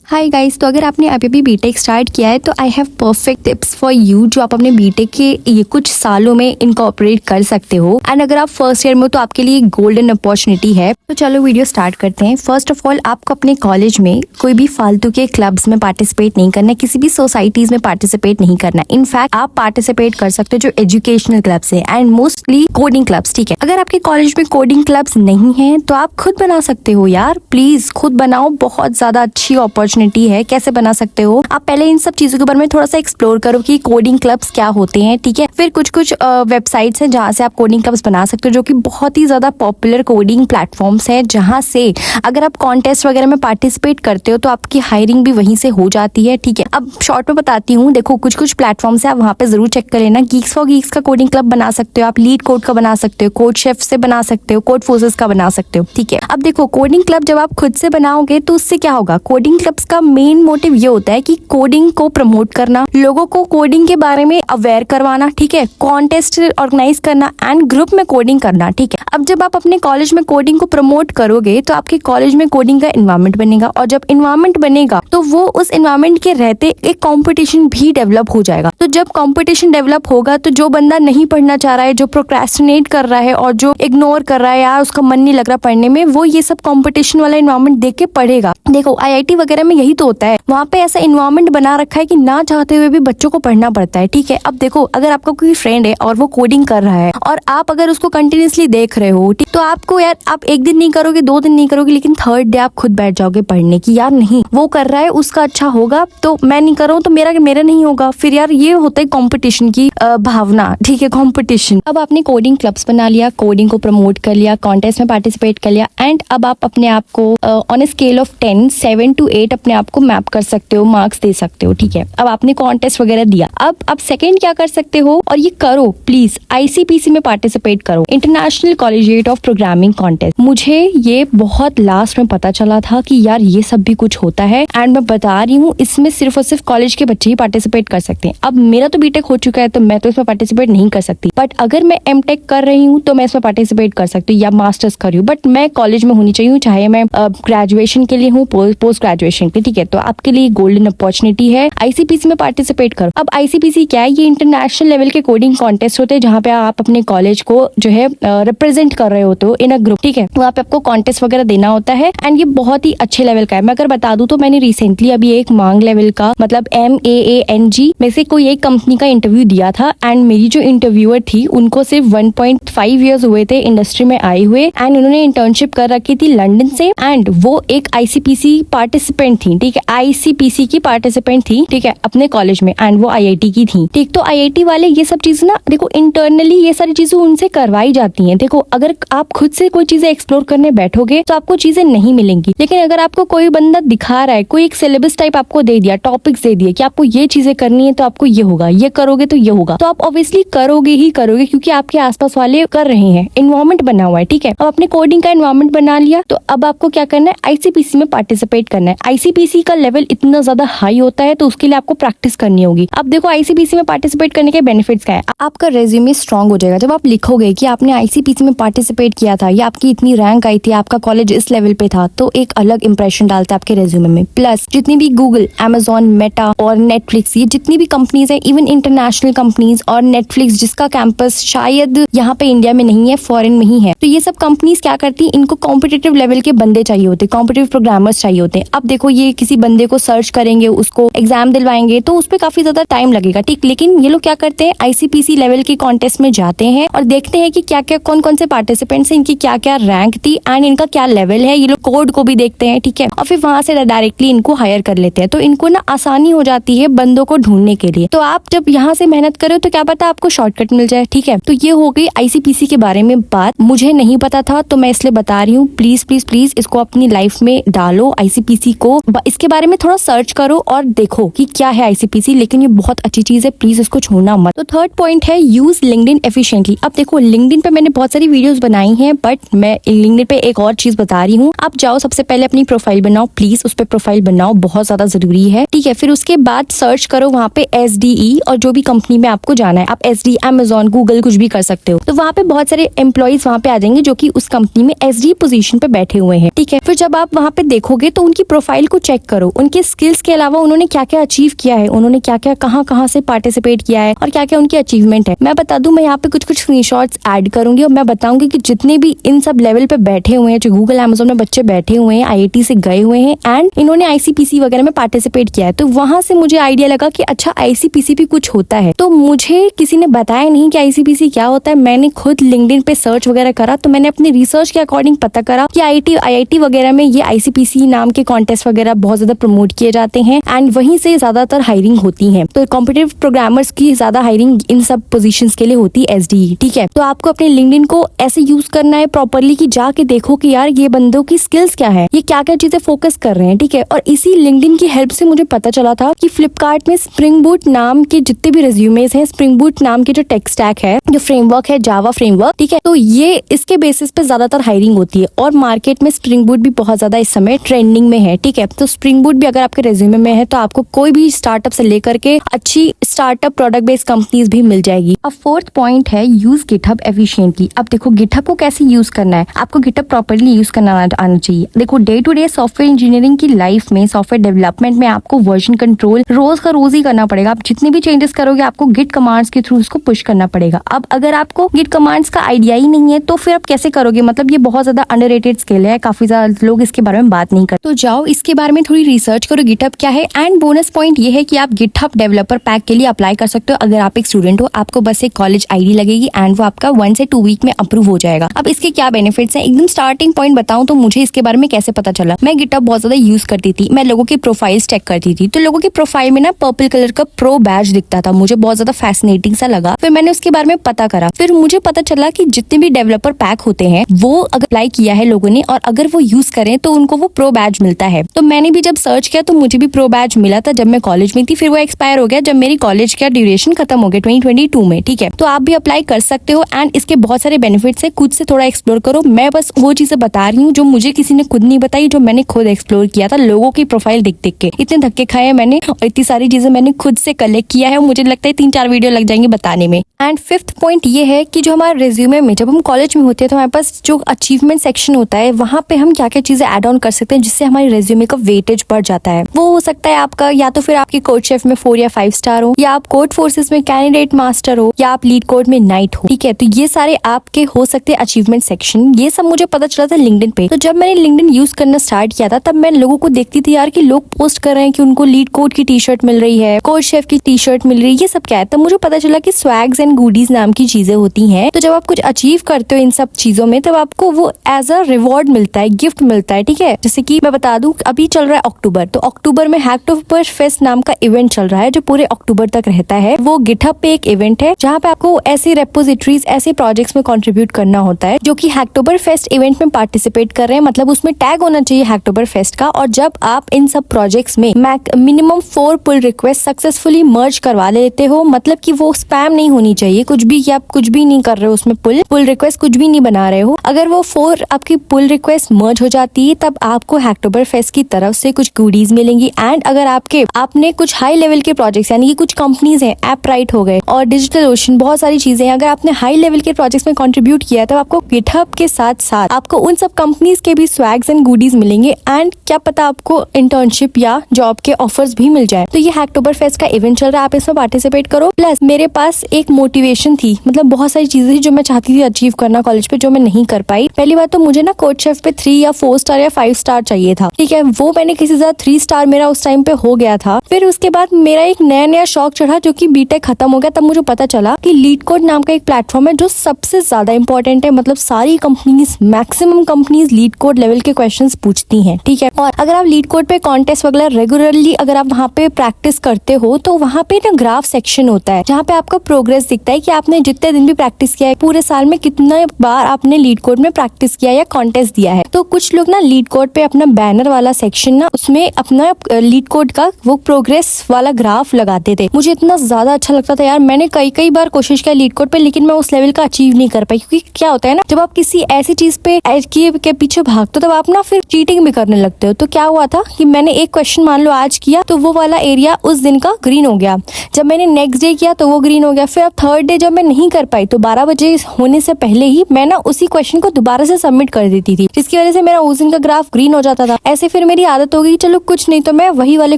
Hi guys, तो अगर आपने अभी भी बीटेक स्टार्ट किया है तो I have perfect tips for you जो आप अपने बीटेक के ये कुछ सालों में इनकॉर्पोरेट कर सकते हो। एंड अगर आप फर्स्ट ईयर में हो तो आपके लिए गोल्डन अपॉर्चुनिटी है। तो चलो वीडियो स्टार्ट करते हैं। फर्स्ट ऑफ ऑल, आपको अपने कॉलेज में कोई भी फालतू के क्लब्स में पार्टिसिपेट नहीं करना, किसी भी सोसाइटीज में पार्टिसिपेट नहीं करना। इनफैक्ट आप पार्टिसिपेट कर सकते हो जो एजुकेशनल क्लब्स है एंड मोस्टली कोडिंग क्लब्स। ठीक है, अगर आपके कॉलेज में कोडिंग क्लब्स नहीं है तो आप खुद बना सकते हो यार, प्लीज खुद बनाओ। बहुत ज्यादा अच्छी अपॉर्चुनिटी है। कैसे बना सकते हो, आप पहले इन सब चीजों के बारे में थोड़ा सा एक्सप्लोर करो कि कोडिंग क्लब्स क्या होते हैं। ठीक है, फिर कुछ वेबसाइट्स हैं जहाँ से आप कोडिंग क्लब्स बना सकते हो, जो कि बहुत ही ज्यादा पॉपुलर कोडिंग प्लेटफॉर्म्स है, जहाँ से अगर आप कॉन्टेस्ट वगैरह में पार्टिसिपेट करते हो तो आपकी हायरिंग भी वहीं से हो जाती है। ठीक है, अब शॉर्ट में बताती हूँ। देखो, कुछ प्लेटफॉर्म्स है, आप वहाँ पे जरूर चेक कर लेना। गीक्स फॉर गीक्स का कोडिंग क्लब बना सकते हो आप, लीड कोड का बना सकते हो, कोड शेफ से बना सकते हो, कोड फोर्सेस का बना सकते हो। ठीक है, अब देखो, कोडिंग क्लब जब आप खुद से बनाओगे तो उससे क्या होगा, कोडिंग क्लब्स का मेन मोटिव ये होता है कि कोडिंग को प्रमोट करना, लोगों को कोडिंग के बारे में अवेयर करवाना। ठीक है, कॉन्टेस्ट ऑर्गेनाइज करना एंड ग्रुप में कोडिंग करना। ठीक है, अब जब आप अपने कॉलेज में कोडिंग को प्रमोट करोगे तो आपके कॉलेज में कोडिंग का एनवायरनमेंट बनेगा, और जब एनवायरनमेंट बनेगा तो वो उस एनवायरनमेंट के रहते एक कंपटीशन भी डेवलप हो जाएगा। तो जब कंपटीशन डेवलप होगा तो जो बंदा नहीं पढ़ना चाह रहा है, जो प्रोक्रेस्टिनेट कर रहा है और जो इग्नोर कर रहा है, यार उसका मन नहीं लग रहा पढ़ने में, वो ये सब कंपटीशन वाला एनवायरनमेंट देख के पढ़ेगा। देखो, आईआईटी वगैरह में यही तो होता है, वहाँ पे ऐसा एनवायरनमेंट बना रखा है कि ना चाहते हुए भी बच्चों को पढ़ना पड़ता है। ठीक है, अब देखो, अगर आपका कोई फ्रेंड है और वो कोडिंग कर रहा है और आप अगर उसको कंटिन्यूअसली देख रहे हो, तो आपको यार, आप एक दिन नहीं करोगे, 2 दिन नहीं करोगे, लेकिन थर्ड डे आप खुद बैठ जाओगे पढ़ने की, यार नहीं वो कर रहा है उसका अच्छा होगा तो मैं नहीं कर रहा हूँ तो मेरा नहीं होगा। फिर यार ये होता है कॉम्पिटिशन की भावना। ठीक है, कॉम्पिटिशन। अब आपने कोडिंग क्लब्स बना लिया, कोडिंग को प्रमोट कर लिया, कॉन्टेस्ट में पार्टिसिपेट कर लिया, एंड अब आप अपने आप को on a scale of 10 7 to 8 अपने आप को मैप कर सकते हो, मार्क्स दे सकते हो। ठीक है, अब आपने कॉन्टेस्ट वगैरह दिया, अब सेकंड क्या कर सकते हो, और ये करो प्लीज, आईसीपीसी में पार्टिसिपेट करो, international collegiate of programming contest. मुझे ये बहुत लास्ट में पता चला था कि यार ये सब भी कुछ होता है, एंड मैं बता रही हूँ इसमें सिर्फ और सिर्फ कॉलेज के बच्चे ही पार्टिसिपेट कर सकते हैं। अब मेरा तो बीटेक हो चुका है तो मैं तो इसमें पार्टिसिपेट नहीं कर सकती, बट अगर मैं एमटेक कर रही हूँ तो मैं इसमें पार्टिसिपेट कर सकती हूँ, या मास्टर्स कर रही हूँ, बट मैं कॉलेज में होनी चाहिए, चाहे मैं ग्रेजुएशन के लिए हूँ, पोस्ट ग्रेजुएशन के। ठीक है, तो आपके लिए गोल्डन अपॉर्चुनिटी है, आईसीपीसी में पार्टिसिपेट करो। अब आईसीपीसी क्या है, ये इंटरनेशनल लेवल के कोडिंग कॉन्टेस्ट होते हैं जहाँ पे आप अपने कॉलेज को जो है रिप्रेजेंट कर रहे होते हो इन अ ग्रुप। ठीक है, वहाँ पे आपको कॉन्टेस्ट वगैरह देना होता है, एंड ये बहुत ही अच्छे लेवल का है। मैं अगर बता दूं तो मैंने रिसेंटली अभी एक मांग लेवल का, मतलब MAANG में से कोई एक कंपनी का इंटरव्यू दिया था, एंड मेरी जो इंटरव्यूअर थी उनको सिर्फ 1.5 ईयर्स हुए थे इंडस्ट्री में आए हुए, एंड उन्होंने इंटर्नशिप कर रखी थी लंदन से, एंड वो एक आईसीपीसी पार्टिसिपेंट थी। ठीक है, आईसीपीसी की पार्टिसिपेंट थी, ठीक है, अपने कॉलेज में, एंड वो आईआईटी की थी। ठीक, तो आईआईटी वाले ये सब चीजें ना, देखो इंटरनली ये सारी चीजें उनसे करवाई जाती हैं। देखो, अगर आप खुद से कोई चीजें एक्सप्लोर करने बैठोगे तो आपको चीजें नहीं मिलेंगी, लेकिन अगर आपको कोई बंदा दिखा रहा है, कोई एक सिलेबस टाइप आपको दे दिया, टॉपिक्स दे दिए कि आपको ये चीजें करनी है तो आपको ये होगा, ये करोगे तो ये होगा, तो आप ऑब्वियसली करोगे ही करोगे, क्योंकि आपके आसपास वाले कर रहे हैं, एनवायरनमेंट बना हुआ है। ठीक है, अब अपने कोडिंग का एनवायरनमेंट बना लिया, तो अब आपको क्या करना है, आईसीपीसी में पार्टिसिपेट करना है। आईसीपीसी का लेवल इतना ज्यादा हाई होता है तो उसके लिए आपको प्रैक्टिस करनी होगी। अब देखो, आईसीपीसी में पार्टिसिपेट करने के बेनिफिट्स क्या है, आपका रेज्यूमे स्ट्रांग हो जाएगा। जब आप लिखोगे कि आपने आईसीपीसी में पार्टिसिपेट किया था, या आपकी इतनी रैंक आई थी, आपका कॉलेज इस लेवल पे था, तो एक अलग इंप्रेशन डालता है आपके रेज्यूमे में। प्लस जितनी भी गूगल, अमेजॉन, मेटा और नेटफ्लिक्स, ये जितनी भी कंपनीज है, इवन इंटरनेशनल कंपनीज, और नेटफ्लिक्स जिसका कैंपस शायद यहाँ पे इंडिया में नहीं है, फॉरेन में ही है, तो ये सब कंपनीज क्या करती है, इनको कॉम्पिटिटिव लेवल के बंदे चाहिए होते, कॉम्पिटिटिव प्रोग्रामर्स चाहिए होते हैं। अब देखो, ये किसी बंदे को सर्च करेंगे, उसको एग्जाम दिलवाएंगे, तो उस पर काफी ज्यादा टाइम लगेगा। ठीक, लेकिन ये लोग क्या करते हैं, आईसीपीसी लेवल के कॉन्टेस्ट में जाते हैं और देखते हैं कि क्या क्या, कौन कौन से पार्टिसिपेंट्स हैं, इनकी क्या क्या रैंक थी, एंड इनका क्या लेवल है, ये लोग कोड को भी देखते हैं। ठीक है, और फिर वहां से डायरेक्टली इनको हायर कर लेते हैं, तो इनको ना आसानी हो जाती है बंदों को ढूंढने के लिए। तो आप जब यहाँ से मेहनत करो तो क्या पता आपको शॉर्टकट मिल जाए। ठीक है, तो ये हो गई आईसीपीसी के बारे में बात, मुझे नहीं पता था तो मैं इसलिए बता रही हूँ। प्लीज प्लीज प्लीज इसको अपनी लाइफ में डालो, आईसीपीसी को, इसके बारे में थोड़ा सर्च करो और देखो कि क्या है आईसीपीसी, लेकिन ये बहुत अच्छी चीज है, प्लीज इसको छोड़ना मत। तो थर्ड पॉइंट है, यूज लिंक्डइन एफिशिएंटली। अब देखो, लिंक्डइन पे मैंने बहुत सारी वीडियोस बनाई हैं, बट मैं लिंक्डइन पे एक और चीज बता रही हूँ। आप जाओ, सबसे पहले अपनी प्रोफाइल बनाओ, प्लीज उस पर प्रोफाइल बनाओ, बहुत ज्यादा जरूरी है। ठीक है, फिर उसके बाद सर्च करो वहाँ पे SDE, और जो भी कंपनी में आपको जाना है, आप SDE, अमेजॉन, गूगल कुछ भी कर सकते हो, तो वहाँ पे बहुत सारे एम्प्लॉइज वहाँ पे आ जाएंगे जो कि उस कंपनी में SDE पोजीशन पे बैठे हुए हैं। ठीक है, फिर जब आप वहाँ पे देखोगे तो उनकी प्रोफाइल को चेक करो, उनके स्किल्स के अलावा उन्होंने क्या क्या अचीव किया है, उन्होंने क्या क्या कहाँ से पार्टिसिपेट किया है और क्या क्या उनकी अचीवमेंट है। मैं बता दूं, मैं यहाँ पे कुछ स्क्रीनशॉट्स ऐड करूंगी और मैं बताऊंगी कि जितने भी इन सब लेवल पे बैठे हुए हैं, जो गूगल अमेज़न में बच्चे बैठे हुए हैं, IIT से गए हुए हैं एंड इन्होंने ICPC वगैरह में पार्टिसिपेट किया है, तो वहां से मुझे आइडिया लगा कि अच्छा ICPC भी कुछ होता है। तो मुझे किसी ने बताया नहीं कि ICPC क्या होता है, मैंने खुद लिंक्डइन पे सर्च वगैरह करा, तो मैंने अपनी रिसर्च के अकॉर्डिंग पता करा कि IIT वगैरह में ये ICPC नाम के कॉन्टेस्ट वगैरह बहुत ज्यादा प्रमोट किए जाते हैं एंड वहीं से ज्यादातर हायरिंग होती है। तो कॉम्पिटिटिव प्रोग्रामर्स की ज्यादा हायरिंग इन सब पोजीशंस के लिए होती है SDE, ठीक है। तो आपको अपने लिंक्डइन को ऐसे यूज करना है प्रॉपरली कि जाके देखो कि यार ये बंदों की स्किल्स क्या है, ये क्या क्या चीजें फोकस कर रहे हैं, ठीक है। और इसी लिंक्डइन की हेल्प से मुझे पता चला था कि फ्लिपकार्ट में स्प्रिंग बूट नाम के जितने भी रेज्यूमेज हैं, स्प्रिंग बूट नाम के जो टेक स्टैक है, जो फ्रेमवर्क है, जावा फ्रेमवर्क, ठीक है, तो ये इसके बेसिस पे ज्यादातर हायरिंग होती है और मार्केट में स्प्रिंग बूट भी बहुत ज्यादा इस समय ट्रेंडिंग में है, ठीक है। तो स्प्रिंग बूट भी अगर आपके रेज्यूमे में है तो आपको कोई भी स्टार्टअप से लेकर के अच्छी स्टार्टअप प्रोडक्ट बेस्ड कंपनीज भी मिल जाएगी। अब फोर्थ पॉइंट है यूज गिटहब एफिशिएंटली। अब देखो गिटहब को कैसे यूज करना है, आपको गिटहब प्रॉपर्ली यूज करना आना चाहिए। देखो day to day software engineering की लाइफ में, सॉफ्टवेयर डेवलपमेंट में आपको वर्जन कंट्रोल रोज का रोज ही करना पड़ेगा। आप जितने भी चेंजेस करोगे आपको गिट कमांड्स के थ्रू उसको पुश करना पड़ेगा। अब अगर आपको गिट कमांड्स का आइडिया ही नहीं है तो फिर आप कैसे करोगे, मतलब ये बहुत ज्यादा अंडररेटेड स्किल है, काफी ज्यादा लोग इसके बारे में बात नहीं करते। तो जाओ इसके बारे में थोड़ी रिसर्च करो गिटहब क्या है। एंड बोनस पॉइंट ये है कि आप गिटहब डेवलपर पैक के लिए अप्लाई कर सकते हो। अगर आप एक स्टूडेंट हो, आपको बस एक कॉलेज ID लगेगी एंड वो आपका 1 से 2 वीक में अप्रूव हो जाएगा। अब इसके क्या बेनिफिट्स हैं, एकदम स्टार्टिंग पॉइंट बताऊं तो मुझे इसके बारे में कैसे पता चला। मैं गिटहब बहुत ज्यादा यूज करती थी, मैं लोगों की प्रोफाइल्स चेक करती थी, तो लोगों की प्रोफाइल में ना पर्पल कलर का प्रो बैज दिखता था, मुझे बहुत ज्यादा फैसिनेटिंग सा लगा। फिर मैंने उसके बारे में पता करा, फिर मुझे पता चला कि जितने भी डेवलपर पैक होते हैं वो अगर अप्लाई किया है लोगों ने और अगर वो यूज करें तो उनको वो प्रो बैज मिलता है। तो मैंने भी जब सर्च किया तो मुझे भी प्रो बैज मिला था जब मैं कॉलेज में थी, फिर वो एक्सपायर हो गया जब मेरी कॉलेज का ड्यूरेशन खत्म हो गया 2022 में, ठीक है। तो आप भी अप्लाई कर सकते हो एंड इसके बहुत सारे बेनिफिट्स है, खुद से थोड़ा एक्सप्लोर करो। मैं बस वो चीजें बता रही हूँ जो मुझे किसी ने खुद नहीं बताई, जो मैंने खुद एक्सप्लोर किया था लोगों की प्रोफाइल देख देख के। इतने धक्के खाए मैंने और इतनी सारी चीजें मैंने खुद से कलेक्ट किया है, मुझे लगता है 3-4 वीडियो लग जाएंगे बताने में। एंड फिफ्थ पॉइंट ये है कि जो हमारे रेज्यूमे में जब हम कॉलेज में होते हैं तो हमारे पास जो अचीवमेंट सेक्शन होता है वहाँ पे हम क्या क्या चीजें ऐड ऑन कर सकते हैं जिससे हमारे रेज्यूमे का वेटेज बढ़ जाता है। वो हो सकता है आपका या तो फिर आपकी कोड शेफ में 4 या 5 स्टार हो, या आप कोड फोर्सेस में कैंडिडेट मास्टर हो, या आप लीड कोड में नाइट हो, ठीक है। तो ये सारे आपके हो सकते हैं अचीवमेंट सेक्शन। ये सब मुझे पता चला था लिंक्डइन पे। तो जब मैंने लिंक्डइन यूज करना स्टार्ट किया था तब मैं लोगों को देखती थी यार कि लोग पोस्ट कर रहे हैं कि उनको लीड कोड की टी-शर्ट मिल रही है, कोड शेफ की टी-शर्ट मिल रही है, ये सब क्या है। तब मुझे पता चला कि स्वैग्स एंड गुडीज नाम की चीजें होती हैं। तो जब आप कुछ अचीव करते हो इन सब चीजों में तब आपको वो एज अ रिवॉर्ड मिलता है, गिफ्ट मिलता है, ठीक है। जैसे कि मैं बता दूं अभी चल रहा है अक्टूबर, तो अक्टूबर में हैकटोबर फेस्ट नाम का इवेंट चल रहा है जो पूरे अक्टूबर तक रहता है। वो गिटहब पे एक इवेंट है जहाँ पे आपको ऐसे रेपोजिटरीज, ऐसे प्रोजेक्ट्स में कंट्रीब्यूट करना होता है जो कि हैकटोबर फेस्ट इवेंट में पार्टिसिपेट कर रहे हैं, मतलब उसमें टैग होना चाहिए हैकटोबर फेस्ट का। और जब आप इन सब प्रोजेक्ट्स में मिनिमम 4 पुल रिक्वेस्ट सक्सेसफुली मर्ज करवा लेते हो, मतलब कि वो स्पैम नहीं होनी चाहिए कुछ भी, कि आप कुछ भी नहीं कर रहे हो उसमें, पुल रिक्वेस्ट कुछ भी नहीं बना रहे हो। अगर वो 4 आपकी पुल रिक्वेस्ट मर्ज हो जाती है तब आपको हैकटोबर फेस्ट की तरफ से कुछ गुडीज मिलेंगी। एंड अगर आपने कुछ हाई लेवल के प्रोजेक्ट्स, यानी कि कुछ कंपनीज हैं, ऐप राइट हो गए और डिजिटल ओशन, बहुत सारी चीजें हैं, अगर आपने हाई लेवल के प्रोजेक्ट्स में कंट्रीब्यूट किया है तो आपको गिटहब के साथ साथ आपको उन सब कंपनीज के भी स्वैग्स एंड गुडीज मिलेंगे। एंड क्या पता आपको इंटर्नशिप या जॉब के ऑफर्स भी मिल जाए। तो ये हैकटोबर फेस्ट का इवेंट चल रहा है, आप इसमें पार्टिसिपेट करो। प्लस मेरे पास एक मोटिवेशन थी, मतलब बहुत सारी चीजें थी जो मैं चाहती थी अचीव करना कॉलेज पे, जो मैं नहीं कर पाई। पहली बात तो मुझे ना कोड शेफ पे 3 या 4 स्टार या 5 स्टार चाहिए था, ठीक है। वो मैंने किसी तरह 3 स्टार मेरा उस टाइम पे हो गया था। फिर उसके बाद मेरा एक नया शौक चढ़ा जो कि बीटेक खत्म हो गया, तब मुझे पता चला कि लीड कोड नाम का एक प्लेटफॉर्म है जो सबसे ज्यादा इंपॉर्टेंट है। मतलब सारी companies, maximum companies leet code level के क्वेश्चंस पूछती हैं, ठीक है। और अगर आप लीड कोड पे कॉन्टेस्ट वगैरह रेगुलरली अगर आप वहाँ पे प्रैक्टिस करते हो तो वहाँ पे ना ग्राफ सेक्शन होता है जहाँ पे आपका प्रोग्रेस दिखता है कि आपने जितने दिन भी प्रैक्टिस किया है, पूरे साल में कितना बार आपने लीड कोड में प्रैक्टिस किया या कॉन्टेस्ट दिया है। तो कुछ लोग ना लीड कोड पे अपना बैनर वाला सेक्शन ना उसमें अपना लीड कोड का वो प्रोग्रेस वाला ग्राफ लगाते थे। मुझे इतना ज्यादा अच्छा लगता था यार, मैंने कई बार कोशिश किया लीड कोड पे, लेकिन मैं उस लेवल का अचीव नहीं कर पाई। क्योंकि क्या होता है ना, जब आप किसी ऐसी चीज पे के पीछे भागते हो तब आप ना फिर चीटिंग भी करने लगते हो। तो क्या हुआ था कि मैंने एक क्वेश्चन मान लो आज किया तो वो वाला एरिया उस दिन का ग्रीन हो गया, जब मैंने नेक्स्ट डे किया तो वो ग्रीन हो गया। फिर अब थर्ड डे जब मैं नहीं कर पाई तो 12 बजे होने से पहले ही मैं ना उसी क्वेश्चन को दोबारा से सबमिट कर देती थी, जिसकी वजह से मेरा उस दिन का ग्राफ ग्रीन हो जाता था। ऐसे फिर मेरी आदत हो गई, चलो कुछ नहीं तो मैं वही वाले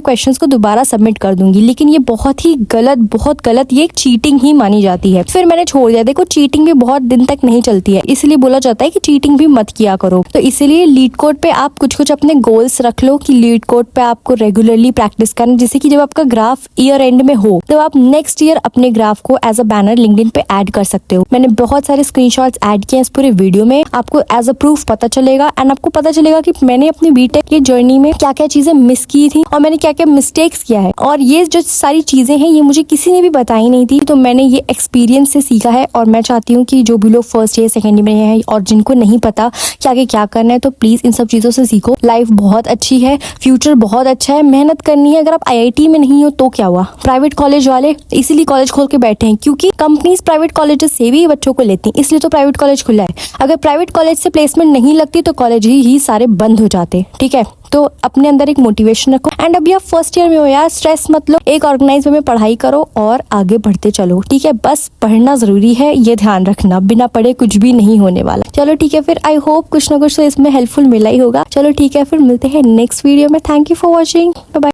क्वेश्चंस को दोबारा सबमिट कर दूंगी, लेकिन ये बहुत गलत, ये एक चीटिंग ही मानी जाती है। फिर मैंने छोड़ दिया। देखो चीटिंग भी बहुत दिन तक नहीं चलती है, इसलिए बोला जाता है कि चीटिंग भी मत किया करो। तो इसीलिए लीड कोड पे आप कुछ अपने गोल्स रख लो कि लीड कोड पे आपको रेगुलरली प्रैक्टिस करना, जैसे कि जब आपका ग्राफ ईयर एंड में हो तो आप नेक्स्ट ईयर अपने ग्राफ को एज अ बैनर लिंक्डइन पे ऐड कर सकते हो। मैंने बहुत सारे स्क्रीनशॉट्स ऐड किए इस पूरे वीडियो में, आपको एज अ प्रूफ पता चलेगा एंड आपको पता चलेगा कि मैंने अपनी बीटेक की जर्नी में क्या क्या चीजें मिस की थी और मैंने क्या क्या मिस्टेक्स किया है। और ये जो सारी चीजें हैं ये मुझे किसी ने भी बताई नहीं थी, तो मैंने ये एक्सपीरियंस से सीखा है। और मैं चाहती हूँ कि जो भी लोग फर्स्ट ईयर सेकेंड ईयर में हैं और जिनको नहीं पता कि आगे क्या करना है, तो प्लीज इन सब चीजों से सीखो। लाइफ बहुत अच्छी है, फ्यूचर बहुत अच्छा है, मेहनत करनी है। अगर आप आईआईटी में नहीं हो तो क्या हुआ, प्राइवेट कॉलेज वाले इसीलिए कॉलेज खोल के बैठे हैं क्योंकि कंपनीज प्राइवेट कॉलेजेस से भी बच्चों को लेती हैं, इसलिए तो प्राइवेट कॉलेज खुला है। अगर प्राइवेट कॉलेज से प्लेसमेंट नहीं लगती तो कॉलेज ही सारे बंद हो जाते। ठीक है, तो अपने अंदर एक मोटिवेशन रखो। एंड अभी आप फर्स्ट ईयर में हो यार, स्ट्रेस मत लो, एक ऑर्गेनाइज वे में पढ़ाई करो और आगे बढ़ते चलो। ठीक है, बस पढ़ना जरूरी है, ये ध्यान रखना, बिना पढ़े कुछ भी नहीं होने वाला। चलो ठीक है, फिर आई होप कुछ ना कुछ तो इसमें हेल्पफुल मिला ही होगा। चलो ठीक है, फिर मिलते हैं नेक्स्ट वीडियो में। Thank you for watching, bye bye.